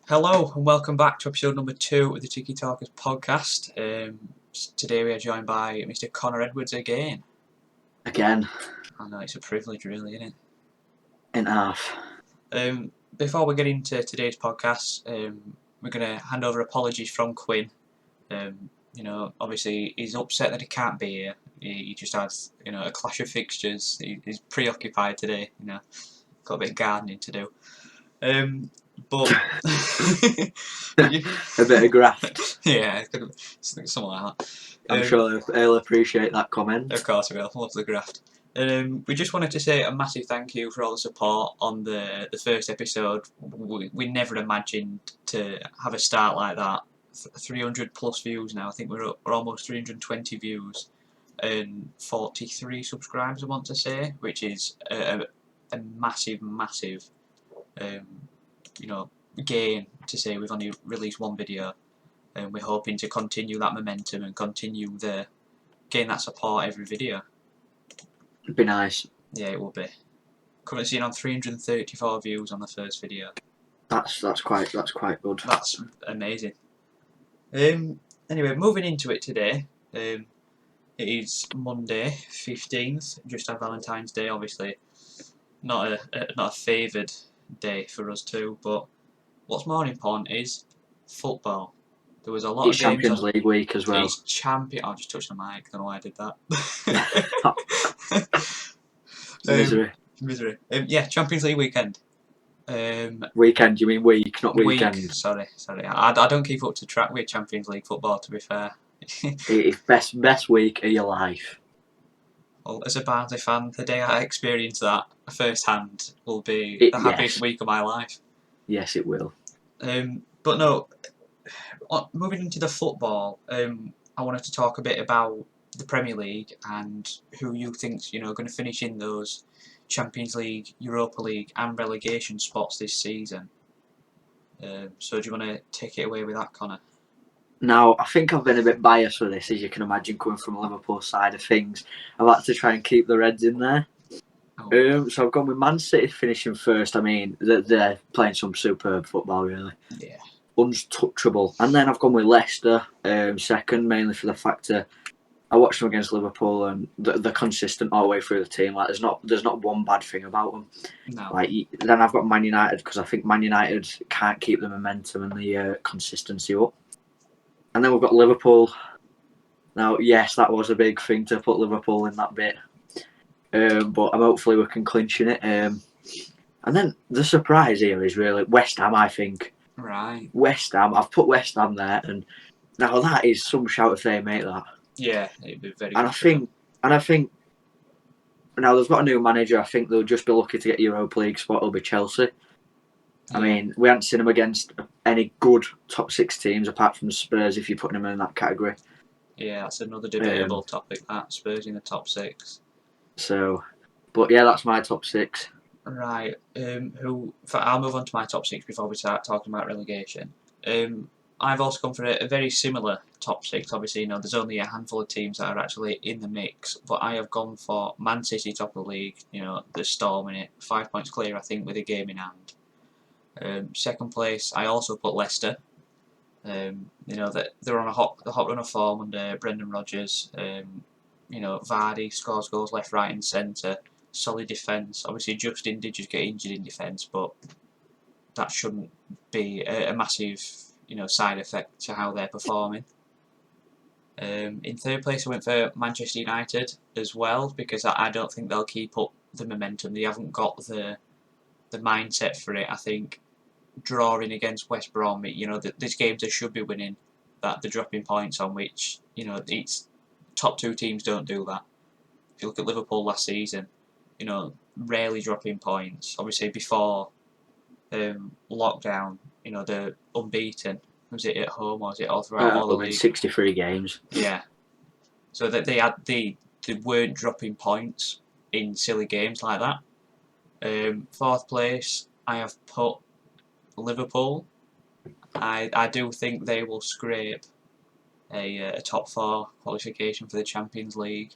Hello and welcome back to episode number 2 of the Tiki Talkers podcast. Today we are joined by Mr. Connor Edwards again. Again. I know, it's a privilege really, isn't it? In half. Before we get into today's podcast, we're going to hand over apologies from Quinn. Obviously he's upset that he can't be here. He just has, a clash of fixtures. He's preoccupied today, got a bit of gardening to do. But a bit of graft. Yeah, something like that. I'm sure he'll appreciate that comment. Of course he will. Love the graft. We just wanted to say a massive thank you for all the support on the first episode. We never imagined to have a start like that. 300 plus views now. I think we're almost 320 views and 43 subscribers, I want to say, which is a massive gain to say we've only released one video, and we're hoping to continue that momentum and continue gain that support every video. It'd be nice. Yeah, it will be. Currently seen on 334 views on the first video. That's quite good. That's amazing. Anyway, moving into it today. It is Monday 15th, just on Valentine's Day. Obviously, not a favoured day for us too, but what's more important is football. There was a lot it's of games. Champions League week as well. It's I just touched the mic. Don't know why I did that. Misery. Yeah, Champions League weekend. Weekend? You mean week, not weekend? Week. Sorry. I don't keep up to track with Champions League football, to be fair. It's best week of your life. Well, as a Barnsley fan, the day I experience that firsthand will be the happiest week of my life. Yes, it will. But no, moving into the football, I wanted to talk a bit about the Premier League and who you think's going to finish in those Champions League, Europa League, and relegation spots this season. So do you want to take it away with that, Connor? Now, I think I've been a bit biased with this, as you can imagine, coming from Liverpool's side of things. I've had to try and keep the Reds in there. Oh. So I've gone with Man City finishing first. I mean, they're playing some superb football, really. Yeah. Untouchable. And then I've gone with Leicester second, mainly for the fact that I watched them against Liverpool and they're consistent all the way through the team. Like there's not one bad thing about them. No. Like then I've got Man United because I think Man United can't keep the momentum and the consistency up. And then we've got Liverpool. Now, yes, that was a big thing to put Liverpool in that bit, but hopefully we can clinch in it. And then the surprise here is really West Ham. I think. Right. West Ham. I've put West Ham there, and now that is some shout of fame, mate. That. Yeah, it'd be very. And I think now they've got a new manager. I think they'll just be lucky to get Europa League spot. It'll be Chelsea. Yeah. I mean, we haven't seen them against any good top 6 teams apart from Spurs. If you're putting them in that category. Yeah, that's another debatable topic. That Spurs in the top 6. So, but yeah, that's my top 6. Right. I'll move on to my top 6 before we start talking about relegation. I've also gone for a very similar top 6. Obviously, there's only a handful of teams that are actually in the mix, but I have gone for Man City top of the league. They're storming it, 5 points clear, I think, with a game in hand. Second place, I also put Leicester. That they're on the hot run of form under Brendan Rodgers. Vardy scores goals left, right, and centre. Solid defence. Obviously, Justin did just get injured in defence, but that shouldn't be a massive, side effect to how they're performing. In third place, I went for Manchester United as well because I don't think they'll keep up the momentum. They haven't got the mindset for it. I think drawing against West Brom, there's games they should be winning that they're dropping points on, which it's top 2 teams don't do that. If you look at Liverpool last season, rarely dropping points. Obviously before lockdown, they're unbeaten. Was it at home or was it all throughout all the league? 63 games. Yeah. So that they weren't dropping points in silly games like that. Fourth place, I have put Liverpool. I do think they will scrape a top 4 qualification for the Champions League.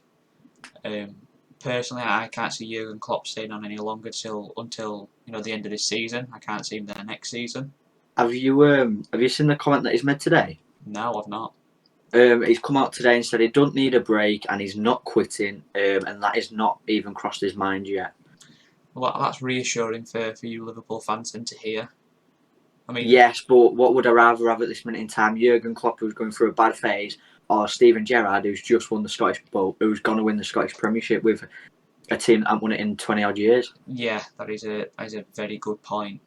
Personally, I can't see Jurgen Klopp staying on any longer until the end of this season. I can't see him there next season. Have you seen the comment that he's made today? No, I've not. He's come out today and said he don't need a break and he's not quitting, and that is not even crossed his mind yet. Well, that's reassuring for you Liverpool fans then to hear. I mean, Yes, but what would I rather have at this minute in time? Jurgen Klopp, who's going through a bad phase, or Steven Gerrard, who's just won the Scottish Bowl, who's going to win the Scottish Premiership with a team that hasn't won it in 20 odd years? yeah, that is a very good point.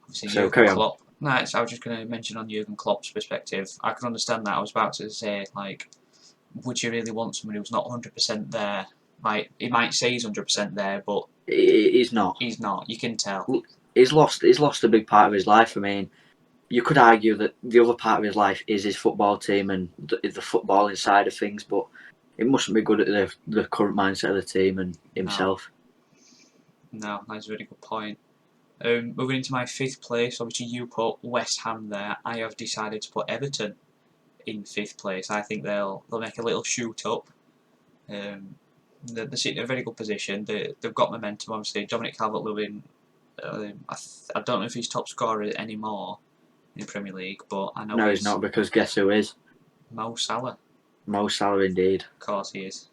Obviously, So Jurgen carry on. Klopp. No, I was just going to mention on Jurgen Klopp's perspective. I can understand that. I was about to say, like, would you really want someone who's not 100% there? Like, he might say he's 100% there, but He's not. he's not. You can tell. He's lost a big part of his life. I mean, you could argue that the other part of his life is his football team and the footballing side of things, but it mustn't be good at the current mindset of the team and himself. No, that's a very good point. Moving into my 5th place, obviously you put West Ham there. I have decided to put Everton in 5th place. I think they'll make a little shoot up. They're sitting in a very good position. They've got momentum. Obviously, Dominic Calvert-Lewin. I don't know if he's top scorer anymore in the Premier League, but I know No, he's not, because guess who is? Mo Salah. Mo Salah, indeed. Of course he is.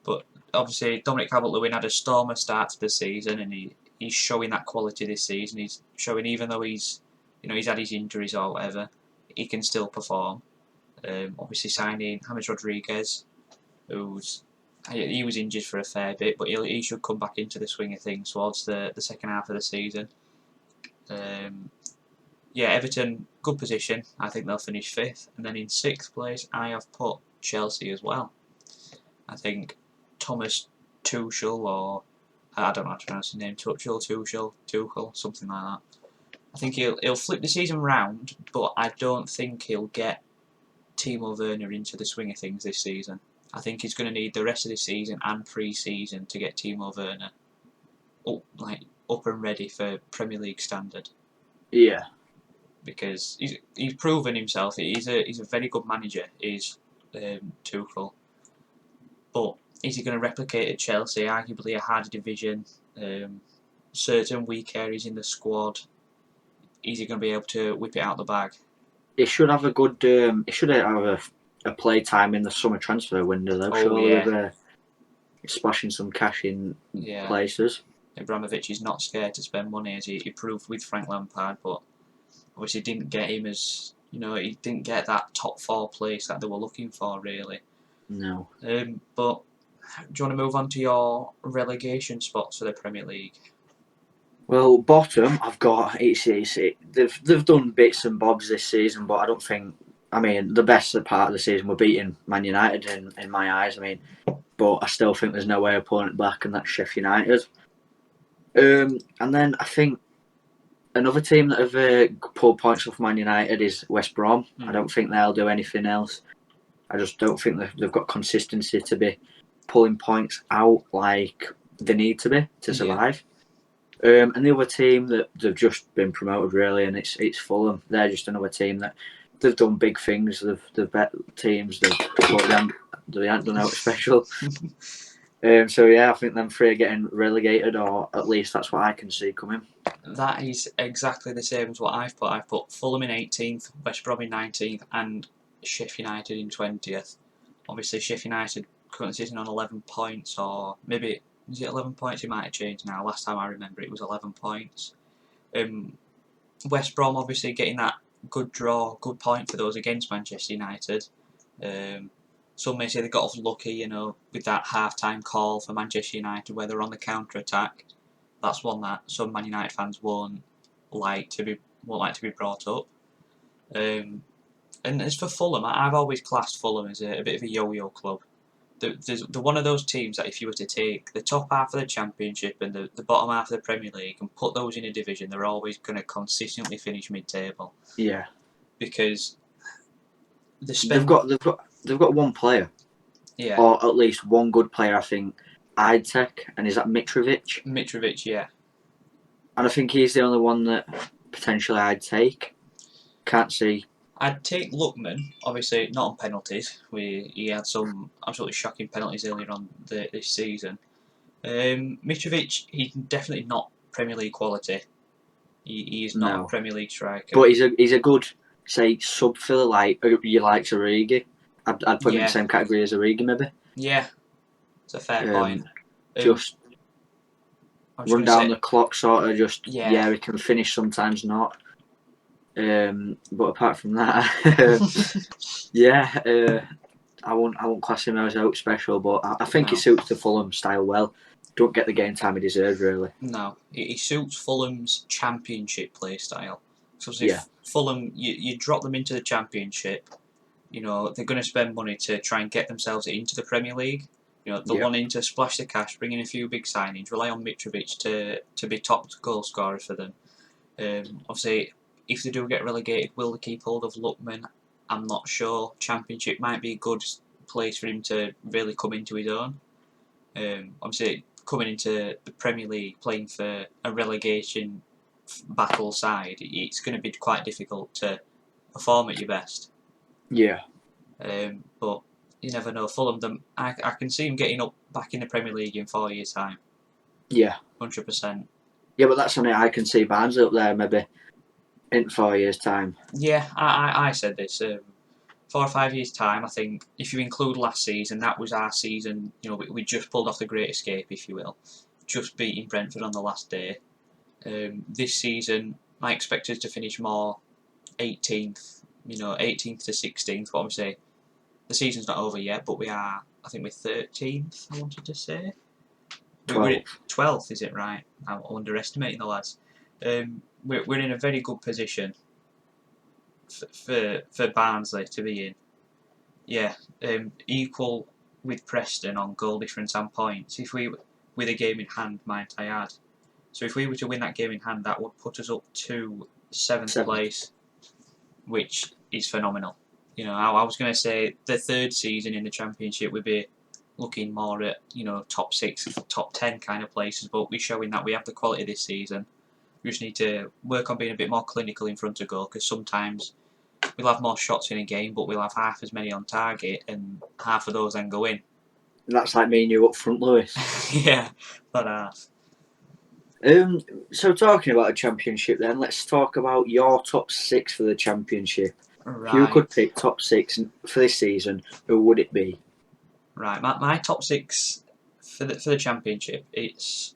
But obviously, Dominic Calvert-Lewin had a stormer start to the season, and he's showing that quality this season. He's showing, even though he's had his injuries or whatever, he can still perform. Obviously, signing James Rodriguez, he was injured for a fair bit, but he should come back into the swing of things towards the second half of the season. Everton, good position. I think they'll finish 5th. And then in 6th place, I have put Chelsea as well. I think Thomas Tuchel, or I don't know how to pronounce his name, Tuchel, something like that. I think he'll flip the season round, but I don't think he'll get Timo Werner into the swing of things this season. I think he's going to need the rest of the season and pre-season to get Timo Werner up and ready for Premier League standard. Yeah. Because he's proven himself. He's a very good manager. He's Tuchel. But is he going to replicate at Chelsea? Arguably a harder division. Certain weak areas in the squad. Is he going to be able to whip it out the bag? He should have a good. He should have a play time in the summer transfer window, though. Surely, with splashing some cash in places. Abramovich is not scared to spend money, as he proved with Frank Lampard, but obviously didn't get him as he didn't get that top 4 place that they were looking for, really. No. But do you want to move on to your relegation spots for the Premier League? Well, bottom, I've got they've done bits and bobs this season, but I don't think. I mean, the best part of the season were beating Man United in my eyes. I mean, but I still think there's no way of pulling it back, and that's Sheffield United. And then I think another team that have pulled points off Man United is West Brom. I don't think they'll do anything else. I just don't think they've got consistency to be pulling points out like they need to be to survive. And the other team that they've just been promoted, really, and it's Fulham. They're just another team that they've done big things. They've bet teams. They haven't done out special. So yeah, I think them three are getting relegated, or at least that's what I can see coming. That is exactly the same as what I've put. I've put Fulham in 18th, West Brom in 19th, and Sheffield United in 20th. Obviously, Sheffield United currently sitting on 11 points, or maybe is it 11 points? It might have changed now. Last time I remember, it was 11 points. West Brom obviously getting that good draw, good point for those against Manchester United. Some may say they got off lucky, with that half-time call for Manchester United where they're on the counter-attack. That's one that some Man United fans won't like to be brought up. And as for Fulham, I've always classed Fulham as a bit of a yo-yo club. They're one of those teams that if you were to take the top half of the Championship and the bottom half of the Premier League and put those in a division, they're always going to consistently finish mid-table. Yeah. Because they've got one player. Yeah. Or at least one good player, I think. I'd take, and is that Mitrovic? Mitrovic, yeah. And I think he's the only one that potentially I'd take. Can't see. I'd take Lookman, obviously not on penalties. He had some absolutely shocking penalties earlier on this season. Mitrovic, he's definitely not Premier League quality. He is not a No, Premier League striker. but he's a good, say, sub filler like you like Origi. I'd put him in the Yeah, same category as Origi maybe. yeah, it's a fair point. Um, just I was run going to down say, the clock, sort of. Just yeah. he can finish sometimes not. But apart from that, yeah, I won't class him as out special, but I think he No, suits the Fulham style well. Don't get the game time he deserves, really. no. He suits Fulham's Championship play style. So Yeah, if Fulham, you drop them into the Championship, you know, they're going to spend money to try and get themselves into the Premier League. You know, they're yeah, wanting to splash the cash, bring in a few big signings, rely on Mitrovic to be top goal scorer for them. Obviously, if they do get relegated, will they keep hold of Lookman? I'm not sure. Championship might be a good place for him to really come into his own. Obviously, coming into the Premier League, playing for a relegation battle side, it's going to be quite difficult to perform at your best. yeah, But you never know. Fulham, I can see him getting up back in the Premier League in 4 years' time. yeah. 100%. Yeah, but that's only I can see Barnsley up there maybe in 4 years' time. Yeah, I said this. 4 or 5 years' time, I think, if you include last season, that was our season. You know, we just pulled off the Great Escape, if you will, just beating Brentford on the last day. This season, I expect us to finish more 18th, 18th to 16th. But obviously, the season's not over yet, but we are, I think we're 13th, I wanted to say. We're 12. 12th, is it right? I'm underestimating the lads. We're in a very good position for Barnsley to be in. Yeah, equal with Preston on goal difference and points. If we, with a game in hand, might I add. So if we were to win that game in hand, that would put us up to seventh 7th. place, which is phenomenal. You know, I was going to say the third season in the Championship would be looking more at top 6, top 10 kind of places, but we're showing that we have the quality this season. We just need to work on being a bit more clinical in front of goal, because sometimes we'll have more shots in a game, but we'll have half as many on target, and half of those then go in. That's like me and you up front, Lewis. Yeah, that half. So talking about a championship, then let's talk about your top 6 for the championship. If you could Right, pick top 6 for this season, who would it be? right. My top 6 for the championship. It's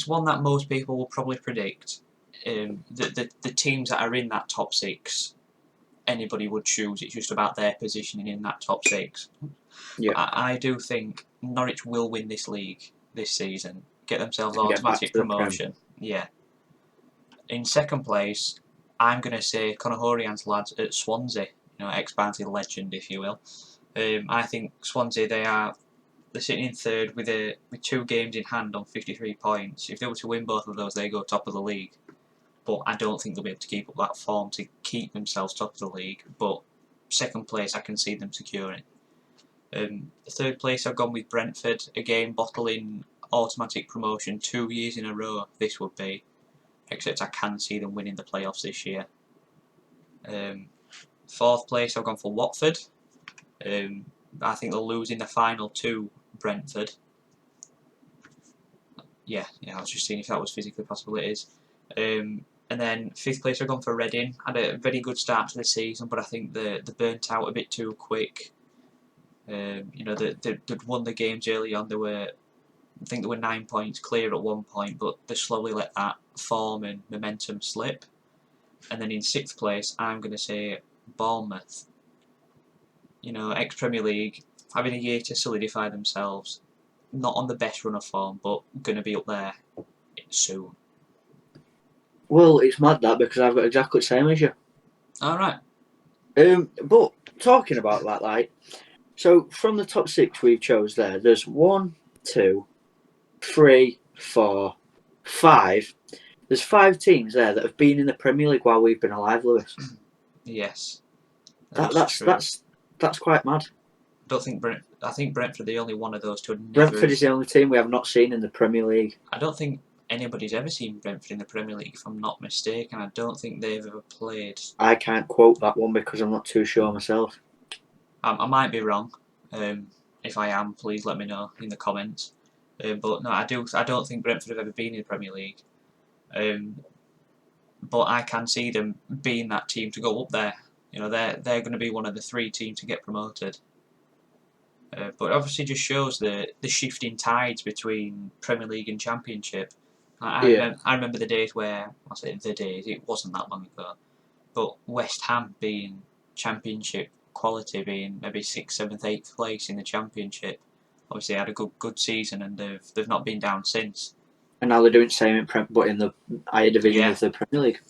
one that most people will probably predict. The teams that are in that top 6, anybody would choose. It's just about their positioning in that top 6. Yeah, I do think Norwich will win this league this season, get themselves and get back to automatic the Prem. promotion. Yeah. In second place, I'm going to say Conor Hourian's lads at Swansea, ex-Barnsley legend, if you will. I think Swansea, they're sitting in third with 2 games in hand on 53 points. If they were to win both of those, they go top of the league. But I don't think they'll be able to keep up that form to keep themselves top of the league. But second place, I can see them securing. Third place, I've gone with Brentford, again bottling automatic promotion 2 years in a row. This would be, except I can see them winning the playoffs this year. Fourth place, I've gone for Watford. I think they'll lose in the final to Brentford. Yeah, I was just seeing if that was physically possible. It is. And then fifth place, I've gone for Reading. Had a very good start to the season, but I think they burnt out a bit too quick. They'd won the games early on. I think they were 9 points clear at one point, but they slowly let that form and momentum slip. And then in sixth place, I'm going to say Bournemouth. Ex-Premier League, having a year to solidify themselves. Not on the best run of form, but going to be up there soon. Well, it's mad that because I've got exactly the same as you. All right. But talking about that, like, so from the top 6 we've chose there's 1, 2, 3, 4, 5. There's 5 teams there that have been in the Premier League while we've been alive, Lewis. Yes, That's true. that's quite mad. I think Brentford are the only one of those two. Brentford is the only team we have not seen in the Premier League. I don't think anybody's ever seen Brentford in the Premier League, if I'm not mistaken. I don't think they've ever played. I can't quote that one because I'm not too sure myself. I might be wrong. If I am, please let me know in the comments. But no, I don't think Brentford have ever been in the Premier League. but I can see them being that team to go up there. You know, they're going to be one of the 3 teams to get promoted. But it obviously just shows the shifting tides between Premier League and Championship. Yeah. I remember the days where, I say the days, it wasn't that long ago, but West Ham being Championship quality, being maybe 6th, 7th, 8th place in the Championship. Obviously, had a good season, and they've not been down since. And now they're doing the same but in the higher division Yeah, of the Premier League.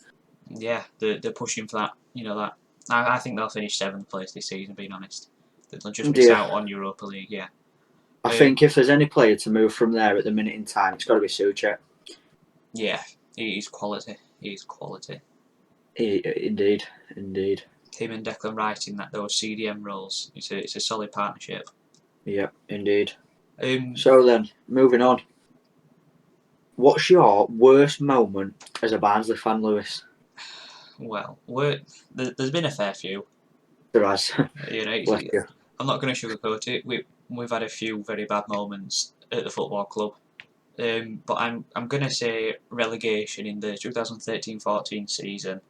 yeah, they're pushing for that. You know that. I think they'll finish 7th place this season. Being honest, they'll just miss Yeah. out on Europa League. Yeah. I think if there's any player to move from there at the minute in time, it's got to be Souček. Yeah, he's quality. He's quality. Indeed. Him and Declan Rice in those CDM roles. It's a solid partnership. Yep, indeed. Um, So then, moving on. What's your worst moment as a Barnsley fan, Lewis? well, there's been a fair few. There has. You know, Bless you. I'm not going to sugarcoat it. We've had a few very bad moments at the football club. But I'm going to say relegation in the 2013-14 season.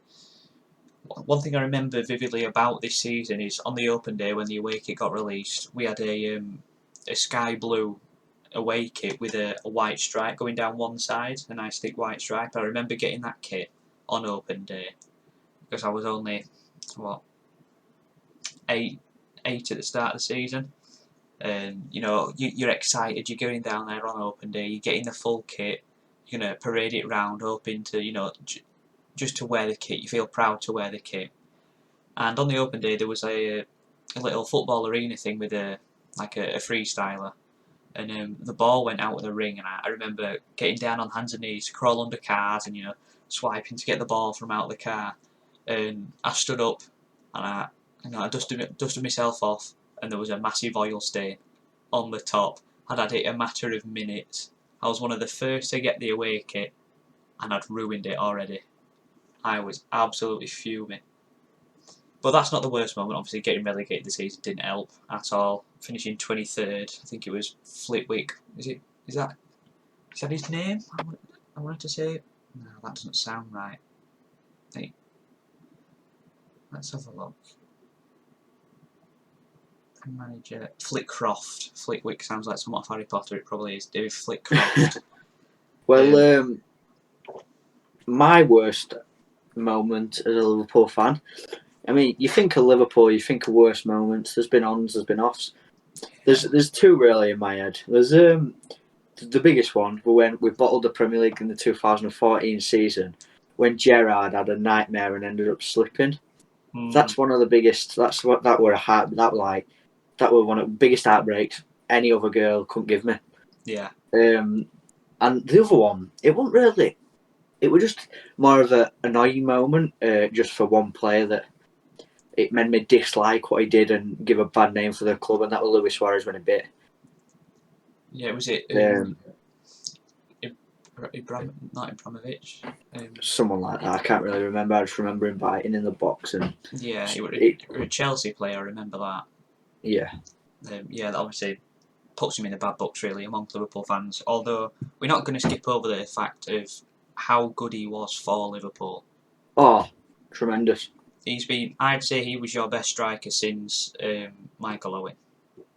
One thing I remember vividly about this season is on the open day when the away kit got released, we had a sky blue away kit with a white stripe going down one side, a nice thick white stripe. I remember getting that kit on open day because I was only what 8 at the start of the season. And you know you're excited. You're going down there on open day. You're getting the full kit. You're gonna parade it round, hoping to just to wear the kit. You feel proud to wear the kit. And on the open day there was a little football arena thing with a freestyler, and the ball went out of the ring. And I remember getting down on hands and knees to crawl under cars and swiping to get the ball from out of the car. And I stood up and I dusted myself off, and there was a massive oil stain on the top. I'd had it a matter of minutes. I was one of the first to get the away kit, and I'd ruined it already. I was absolutely fuming. But that's not the worst moment. Obviously, getting relegated this season didn't help at all. Finishing 23rd, I think it was Flitwick. Is that his name? I wanted to say. No, that doesn't sound right. Hey, let's have a look. Manager Flitcroft. Flitwick sounds like somewhat of Harry Potter. It probably is. David Flitcroft. Well, my worst moment as a Liverpool fan. I mean, you think of Liverpool, you think of worst moments. There's been ons, there's been offs. There's two really in my head. There's the biggest one when we bottled the Premier League in the 2014 season, when Gerrard had a nightmare and ended up slipping. That's one of the biggest. That were one of the biggest heartbreaks any other girl couldn't give me. Yeah. And the other one, it wasn't really. It was just more of an annoying moment, just for one player that it made me dislike what he did and give a bad name for the club, and that was Luis Suarez when he bit. Yeah, was it not Ibrahimovic? Someone like that. I can't really remember. I just remember him biting in the box, and yeah, he was a Chelsea player. I remember that. Yeah. Yeah, that obviously puts him in the bad books really among Liverpool fans. Although we're not going to skip over the fact of how good he was for Liverpool. Oh, tremendous. I'd say he was your best striker since Michael Owen,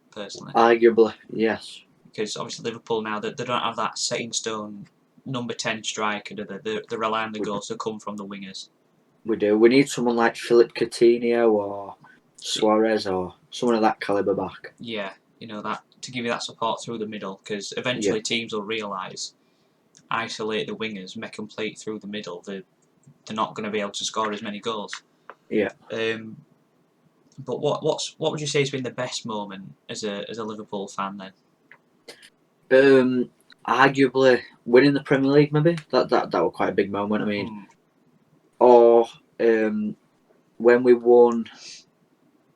personally. Arguably, yes. Because obviously Liverpool now, they don't have that set in stone number 10 striker. They rely on the goals to come from the wingers. We do. We need someone like Philip Coutinho or Suarez or someone of that calibre back. Yeah, that to give you that support through the middle, because eventually teams will realise, isolate the wingers, make them play through the middle. They're not going to be able to score as many goals. Yeah. But what would you say has been the best moment as a Liverpool fan then? Arguably winning the Premier League, maybe that was quite a big moment. I mean, or when we won.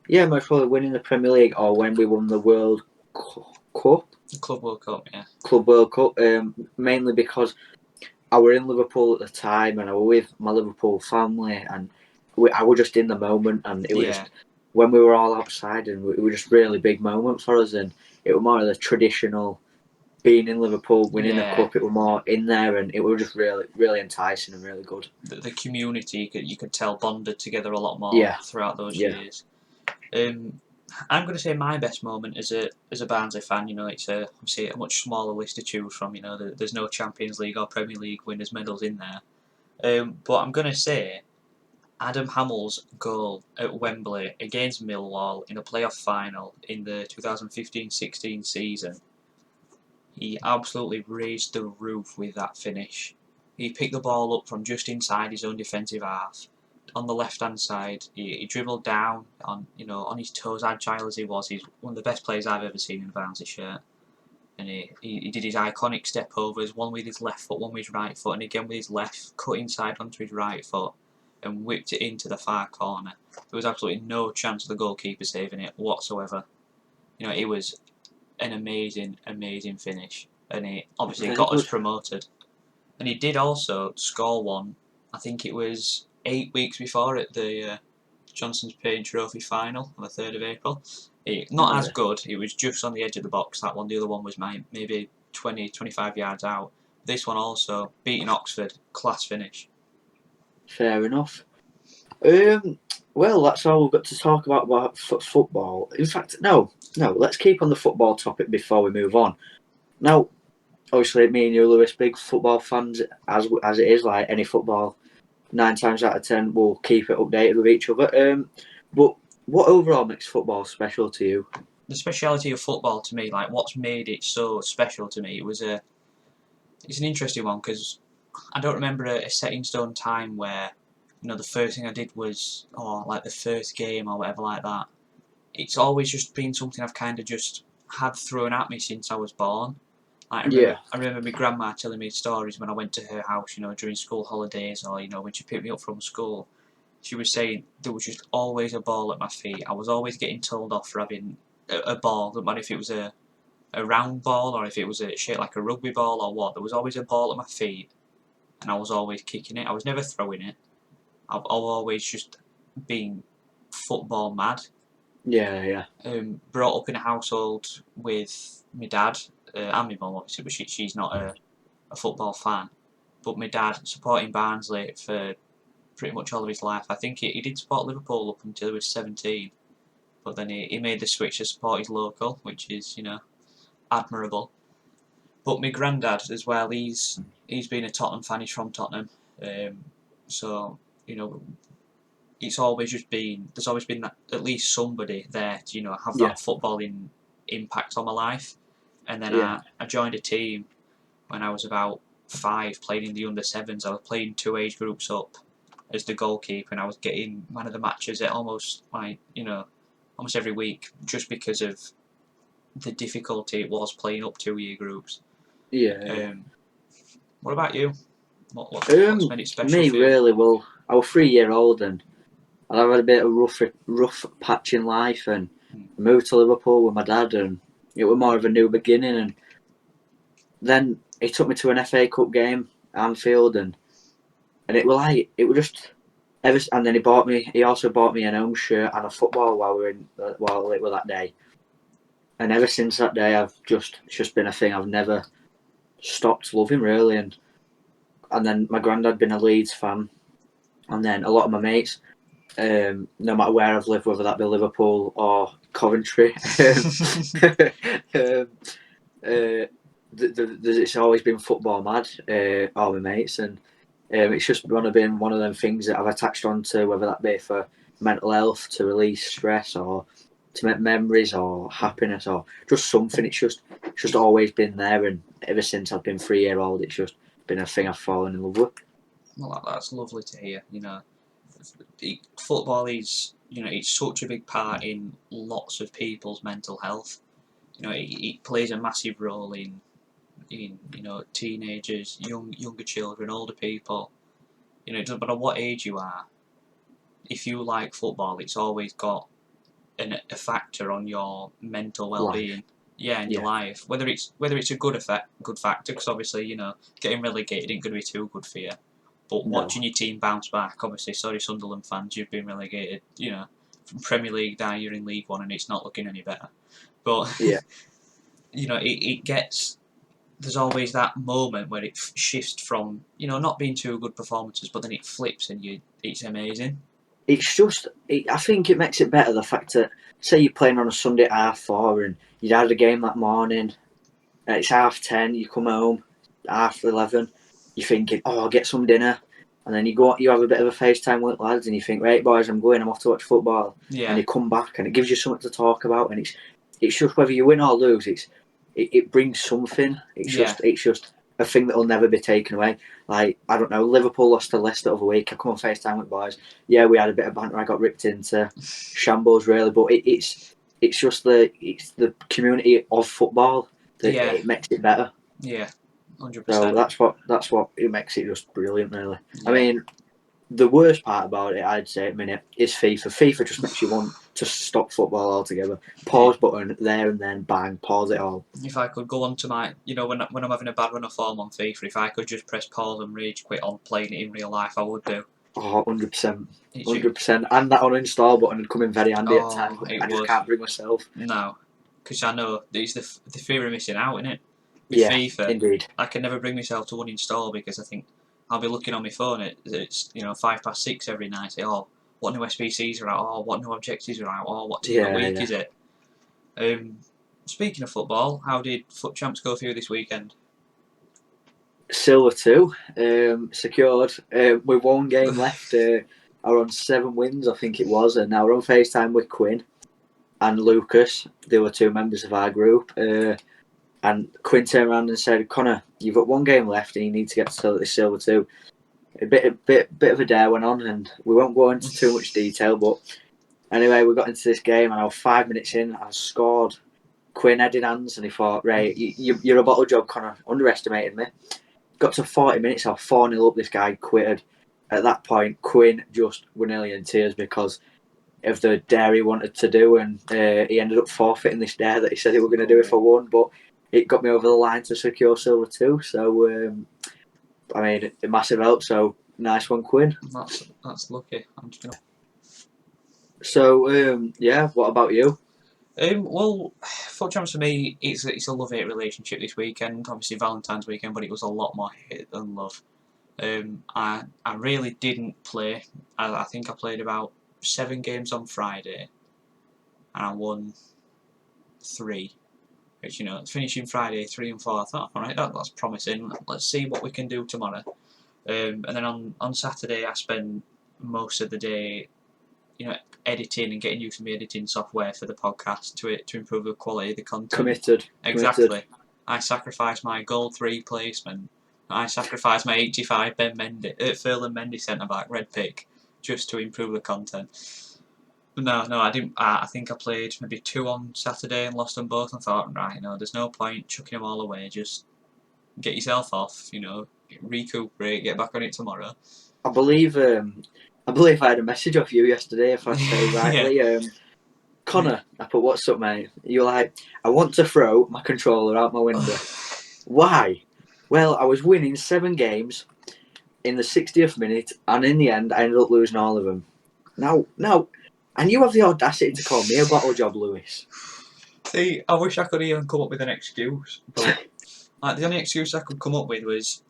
Yeah, most probably winning the Premier League, or when we won the World Cup. The Club World Cup, yeah. Club World Cup, mainly because I were in Liverpool at the time, and I were with my Liverpool family, and I was just in the moment, and it was just when we were all outside, and it was just really big moment for us, and it was more of the traditional being in Liverpool, winning a Yeah. cup, it was more in there, and it was just really, really enticing and really good. The community, you could tell, bonded together a lot more Yeah, throughout those yeah. years. I'm going to say my best moment as a Barnsley fan. It's obviously a much smaller list to choose from. There's no Champions League or Premier League winners' medals in there. But I'm going to say Adam Hamill's goal at Wembley against Millwall in a playoff final in the 2015-16 season. He absolutely raised the roof with that finish. He picked the ball up from just inside his own defensive half. On the left-hand side, he dribbled down on his toes, agile as he was. He's one of the best players I've ever seen in a Barnsley shirt. And he did his iconic step overs, one with his left foot, one with his right foot, and again with his left, cut inside onto his right foot, and whipped it into the far corner. There was absolutely no chance of the goalkeeper saving it whatsoever. It was an amazing, amazing finish, and it obviously Very got us good. promoted. And he did also score one. I think it was 8 weeks before at the Johnson's Paint Trophy final on the 3rd of April. Not as good. It was just on the edge of the box. That one. The other one was maybe 20, 25 yards out. This one also beating Oxford. Class finish. Fair enough. Well, that's all we've got to talk about football. In fact, no. Let's keep on the football topic before we move on. Now, obviously, me and you, Lewis, big football fans, as it is, like any football. 9 times out of 10, we'll keep it updated with each other. But what overall makes football special to you? The speciality of football to me, like what's made it so special to me, it's an interesting one because I don't remember a set in stone time where the first thing I did was like the first game or whatever like that. It's always just been something I've kind of just had thrown at me since I was born. Like, Yeah. I remember my grandma telling me stories when I went to her house, during school holidays or when she picked me up from school. She was saying there was just always a ball at my feet. I was always getting told off for having a ball. Doesn't matter if it was a round ball or if it was a shape like a rugby ball or what. There was always a ball at my feet, and I was always kicking it. I was never throwing it. I've always just been football mad. Yeah. Brought up in a household with my dad and my mum, obviously, but she's not a football fan. But my dad supporting Barnsley for pretty much all of his life. I think he did support Liverpool up until he was 17, but then he made the switch to support his local, which is admirable. But my granddad as well, he's been a Tottenham fan. He's from Tottenham, so it's always just been there's always been that, at least somebody there to have Yeah. that footballing impact on my life. And then Yeah. I joined a team when I was about 5, playing in the under sevens. I was playing 2 age groups up as the goalkeeper, and I was getting man of the matches at almost almost every week just because of the difficulty it was playing up 2 year groups. Yeah. What about you? What's made it special Me for you? really well. I was 3 year old and I've had a bit of rough patch in life, and I moved to Liverpool with my dad, and it was more of a new beginning. And then he took me to an FA Cup game, Anfield, and it was like it was just and then he also bought me an home shirt and a football while it was that day. And ever since that day, it's just been a thing I've never stopped loving really. And then my granddad been a Leeds fan, and then a lot of my mates, no matter where I've lived, whether that be Liverpool or Coventry, um, it's always been football mad. All my mates, and it's just been one of them things that I've attached onto, whether that be for mental health, to release stress, or to make memories, or happiness, or just something. It's just always been there, and ever since I've been 3 year old, it's just been a thing I've fallen in love with. Well, that's lovely to hear. Football is it's such a big part in lots of people's mental health. It plays a massive role in teenagers, younger children, older people. It doesn't matter what age you are. If you like football, it's always got a factor on your mental well-being. Life. Yeah, in your Yeah. life. Whether it's a good factor, because obviously getting relegated ain't going to be too good for you. But No. watching your team bounce back, obviously, sorry Sunderland fans, you've been relegated. From Premier League now you're in League One and it's not looking any better. But Yeah. it gets there's always that moment where it shifts from, not being too good performances, but then it flips and it's amazing. It's just, I think it makes it better, the fact that, say you're playing on a Sunday at 4:30 and you'd had a game that morning, it's 10:30, you come home, 11:30, you're thinking, oh, I'll get some dinner. And then you have a bit of a FaceTime with lads and you think, right, boys, I'm off to watch football. Yeah. And you come back and it gives you something to talk about. And it's just whether you win or lose, it brings something. It's just a thing that will never be taken away. Like, I don't know, Liverpool lost to Leicester the other week. I come on FaceTime with boys. Yeah, we had a bit of banter. I got ripped into shambles, really. But it's just the community of football that it makes it better. Yeah, 100%. So that's what it makes it just brilliant, really. Yeah. I mean, the worst part about it, I'd say, at the minute, is FIFA. FIFA just makes you want to stop football altogether. Pause button there and then, bang, pause it all. If I could go on to my, when I'm having a bad run of form on FIFA, if I could just press pause and rage quit on playing it in real life, I would do. Oh, 100%. 100%. And that uninstall button would come in very handy at times. I just can't bring myself. No, because I know it's the fear of missing out, isn't it? With FIFA, indeed. I can never bring myself to uninstall because I think I'll be looking on my phone. It's 6:05 every night. Say, oh, what new SBCs are out? Oh, what new objectives are out? Oh, what team of the week is it? Speaking of football, how did Foot Champs go for you this weekend? Silver 2, secured. With one game left, I was on 7 wins, I think it was, and now we're on FaceTime with Quinn and Lucas. They were 2 members of our group. And Quinn turned around and said, Connor, you've got 1 game left and you need to get to this Silver 2. A bit of a dare went on, and we won't go into too much detail, but anyway, we got into this game and I was 5 minutes in, I scored. Quinn headed hands and he thought, right, you're a bottle job, Connor, underestimated me. Got to 40 minutes, I was 4-0 up, this guy quitted. At that point, Quinn just were nearly in tears because of the dare he wanted to do, and he ended up forfeiting this dare that he said he was going to do if I won, but it got me over the line to secure Silver 2, so I made a massive help, so nice one, Quinn. That's lucky. I'm just gonna... So, yeah, what about you? Well, Foot Champs for me, it's a love-hate relationship this weekend. Obviously Valentine's weekend, but it was a lot more hate than love. I really didn't play. I think I played about 7 games on Friday, and I won 3. Which, finishing Friday 3 and 4, I thought, all right, that's promising. Let's see what we can do tomorrow. And then on Saturday, I spent most of the day, editing and getting used to my editing software for the podcast to improve the quality of the content. Committed. Exactly. I sacrificed my goal 3 placement. I sacrificed my 85 Furlan Mendy centre back red pick just to improve the content. No, I didn't. I think I played maybe 2 on Saturday and lost them both. And thought, right, there's no point chucking them all away. Just get yourself off. Recuperate, get back on it tomorrow. I believe I had a message off you yesterday, if I say rightly. Yeah. Connor, I put, what's up, mate? You were like, I want to throw my controller out my window. Why? Well, I was winning 7 games in the 60th minute, and in the end, I ended up losing all of them. No. And you have the audacity to call me a bottle job, Lewis. See, I wish I could even come up with an excuse. But the only excuse I could come up with was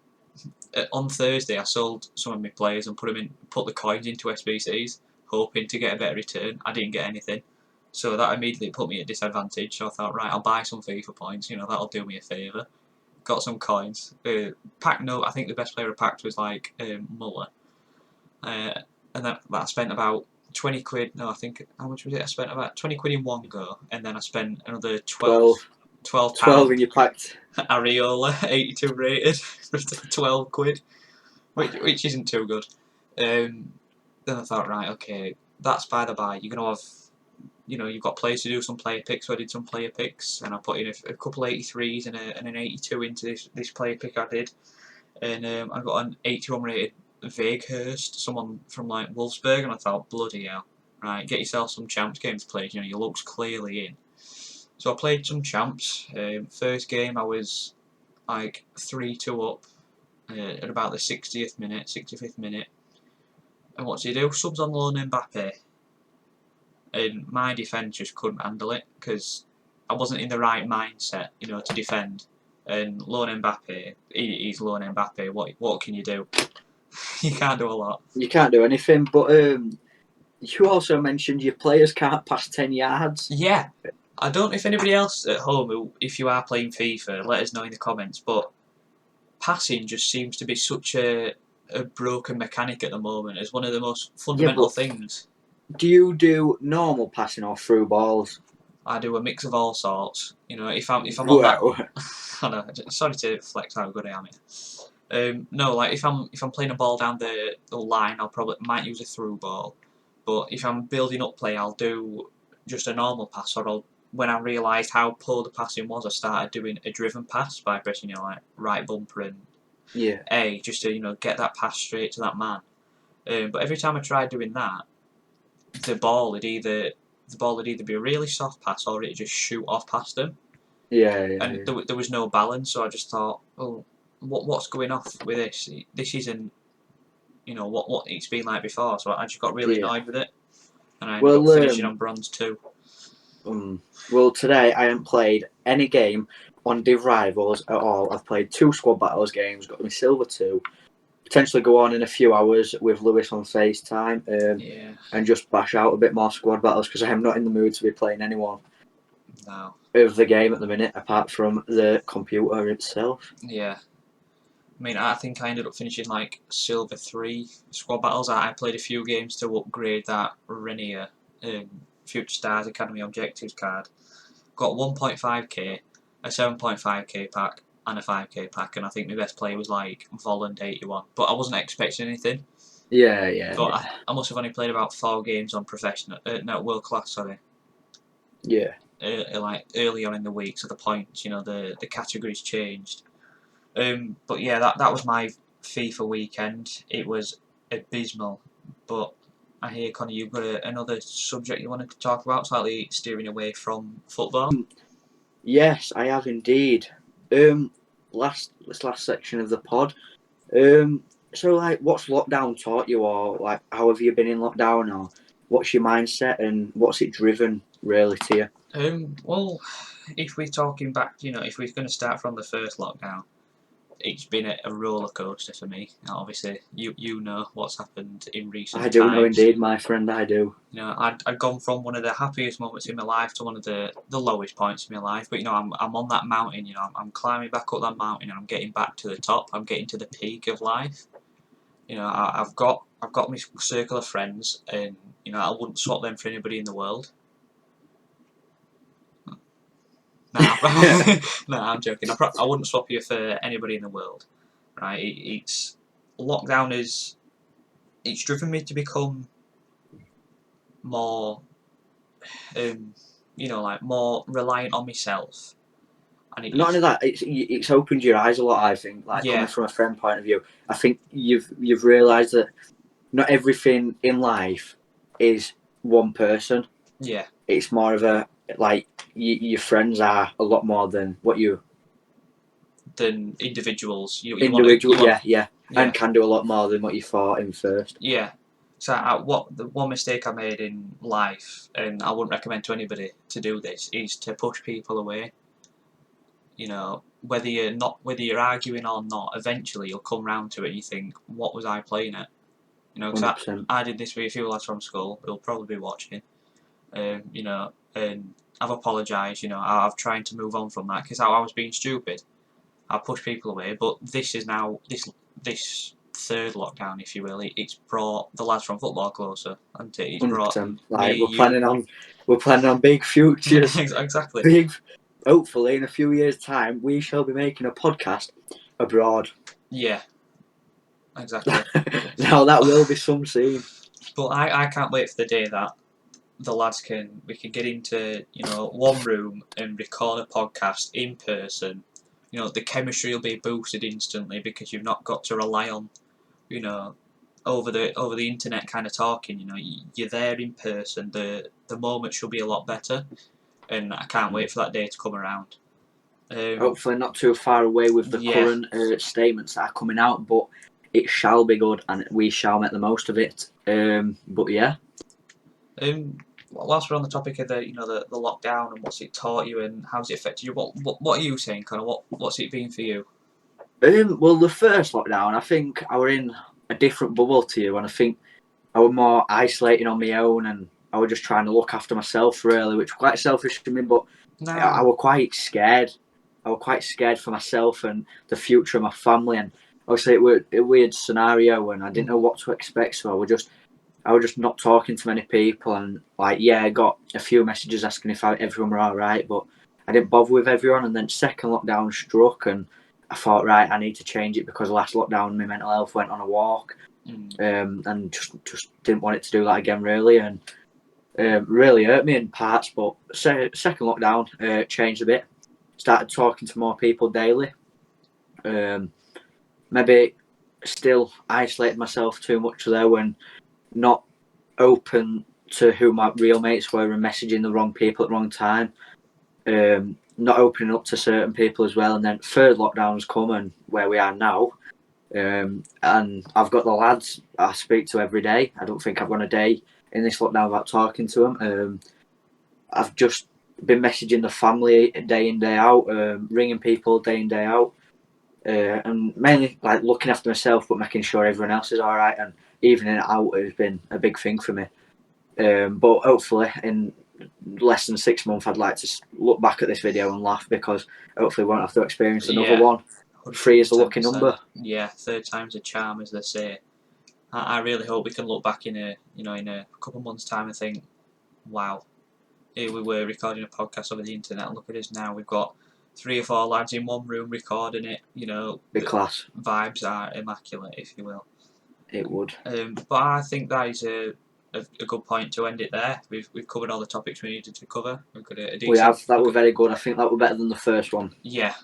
on Thursday I sold some of my players and put the coins into SBCs, hoping to get a better return. I didn't get anything, so that immediately put me at disadvantage. So I thought, right, I'll buy some FIFA points. That'll do me a favour. Got some coins. I think the best player I packed was like Muller, and that I spent about 20 quid. No, I think, how much was it? I spent about 20 quid in one go, and then I spent another 12 in your packed Areola 82 rated for 12 quid, which isn't too good. Then I thought, right, okay, that's by the by. You're gonna have, you've got players to do some player picks. So I did some player picks, and I put in a couple 83s and an 82 into this player pick I did, and I got an 81 rated Veghurst, someone from like Wolfsburg, and I thought, bloody hell, right, get yourself some champs games played. Your luck's clearly in. So I played some champs. First game I was like 3-2 up at about the 65th minute. And what do you do? Subs on loan Mbappe. And my defence just couldn't handle it because I wasn't in the right mindset, to defend. And lone Mbappe, he's lone Mbappe. What can you do? You can't do a lot. You can't do anything. But you also mentioned your players can't pass 10 yards. Yeah. I don't know if anybody else at home, if you are playing FIFA, let us know in the comments, but passing just seems to be such a broken mechanic at the moment. It's one of the most fundamental things. Do you do normal passing or through balls? I do a mix of all sorts. If I'm on that, I know, sorry to flex how good I am here. No, like if I'm playing a ball down the line, might use a through ball. But if I'm building up play, I'll do just a normal pass, or when I realised how poor the passing was, I started doing a driven pass by pressing like right bumper and A, just to get that pass straight to that man. But every time I tried doing that, the ball would either be a really soft pass or it'd just shoot off past them. And there was no balance, so I just thought, oh, what's going off with this? This isn't, what it's been like before. So I just got really annoyed with it, and I ended up finishing on bronze 2. Well, today I haven't played any game on Div Rivals at all. I've played 2 squad battles games, got my silver 2. Potentially go on in a few hours with Lewis on FaceTime and just bash out a bit more squad battles because I am not in the mood to be playing anyone of the game at the minute apart from the computer itself. Yeah. I mean, I think I ended up finishing like silver 3 squad battles. I played a few games to upgrade that Renier Future Stars Academy Objectives card. Got 1.5k, a 7.5k pack, and a 5k pack, and I think my best play was like Volland 81. But I wasn't expecting anything. But I must have only played about 4 games on professional, world class. Sorry. Like early on in the week, so the points, the categories changed. But yeah, that was my FIFA weekend. It was abysmal. But I hear, Connor, you've got another subject you wanted to talk about, slightly steering away from football. Yes, I have indeed. This last section of the pod. So like, what's lockdown taught you, or like, how have you been in lockdown, or what's your mindset, and what's it driven really to you? Well, if we're talking back, if we're going to start from the first lockdown, it's been a roller coaster for me. Obviously, you know what's happened in recent times. I do know indeed, my friend. I do. I'd gone from one of the happiest moments in my life to one of the lowest points in my life. But I'm on that mountain. I'm climbing back up that mountain, and I'm getting back to the top. I'm getting to the peak of life. I've got my circle of friends, and I wouldn't swap them for anybody in the world. Nah, I'm joking. I wouldn't swap you for anybody in the world, right? It's lockdown it's driven me to become more, like more reliant on myself. And not only that, it's opened your eyes a lot. I think, like coming from a friend point of view, I think you've realised that not everything in life is one person. Yeah, it's more of a like your friends are a lot more than than individuals. And can do a lot more than what you thought in first. Yeah. So the one mistake I made in life, and I wouldn't recommend to anybody to do this, is to push people away. Whether you're arguing or not, eventually you'll come round to it and you think, what was I playing at? Because I did this with a few lads from school who'll probably be watching. And I've apologised. I've tried to move on from that because I was being stupid. I pushed people away, but this is now this third lockdown, if you will. It's brought the lads from football closer, and it's brought like we're planning on big futures. Exactly. Hopefully, in a few years' time, we shall be making a podcast abroad. Yeah, exactly. Now that will be some scene. But I can't wait for the day that the lads we can get into one room and record a podcast in person. The chemistry will be boosted instantly because you've not got to rely on over the internet kind of talking. You're there in person. The moment should be a lot better, and I can't wait for that day to come around. Hopefully not too far away with the current statements that are coming out, but it shall be good and we shall make the most of it. But yeah. whilst we're on the topic of the lockdown and what's it taught you and how's it affected you, what are you saying, Connor? What's it been for you? Well, the first lockdown, I think I were in a different bubble to you, and I think I was more isolating on my own, and I was just trying to look after myself, really, which was quite selfish of me, but I No. was quite scared. I was quite scared for myself and the future of my family, and obviously it was a weird scenario, and I didn't know what to expect, so I was just not talking to many people, and like, yeah, I got a few messages asking if everyone were all right, but I didn't bother with everyone. And then second lockdown struck, and I thought, right, I need to change it, because last lockdown my mental health went on a walk, and just didn't want it to do that again, really, and really hurt me in parts. But second lockdown changed a bit. Started talking to more people daily. Maybe still isolated myself too much there, when not open to who my real mates were, and messaging the wrong people at the wrong time. Not opening up to certain people as well. And then third lockdown's come, and where we are now. And I've got the lads I speak to every day. I don't think I've gone a day in this lockdown without talking to them. I've just been messaging the family day in, day out, ringing people day in, day out. And mainly like looking after myself, but making sure everyone else is all right. And evening it out has been a big thing for me. But hopefully, in less than 6 months, I'd like to look back at this video and laugh, because hopefully, we won't have to experience another one. 3 is the lucky number. Yeah, third time's a charm, as they say. I really hope we can look back in a couple of months' time and think, wow, here we were recording a podcast over the internet. Look at us now. We've got 3 or 4 lads in one room recording it. Big class. Vibes are immaculate, if you will. It would. But I think that is a good point to end it there. We've covered all the topics we needed to cover. We've got a decent. We have. That was very good. I think that was better than the first one. Yeah.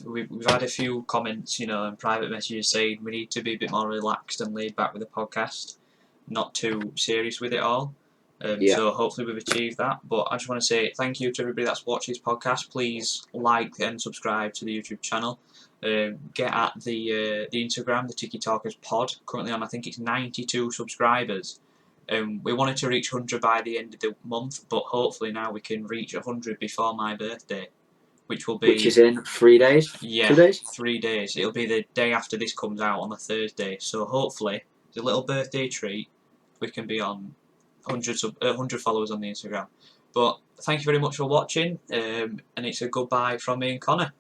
We've had a few comments, and private messages saying we need to be a bit more relaxed and laid back with the podcast, not too serious with it all. So hopefully we've achieved that. But I just want to say thank you to everybody that's watched this podcast. Please like and subscribe to the YouTube channel. Get at the Instagram, the Tiki Talkers pod. Currently on, I think it's 92 subscribers. We wanted to reach 100 by the end of the month, but hopefully now we can reach 100 before my birthday. Which is in 3 days? Yeah, 2 days? 3 days. It'll be the day after this comes out on a Thursday. So hopefully, it's a little birthday treat. We can be on 100 followers on the Instagram. But thank you very much for watching. And it's a goodbye from me and Connor.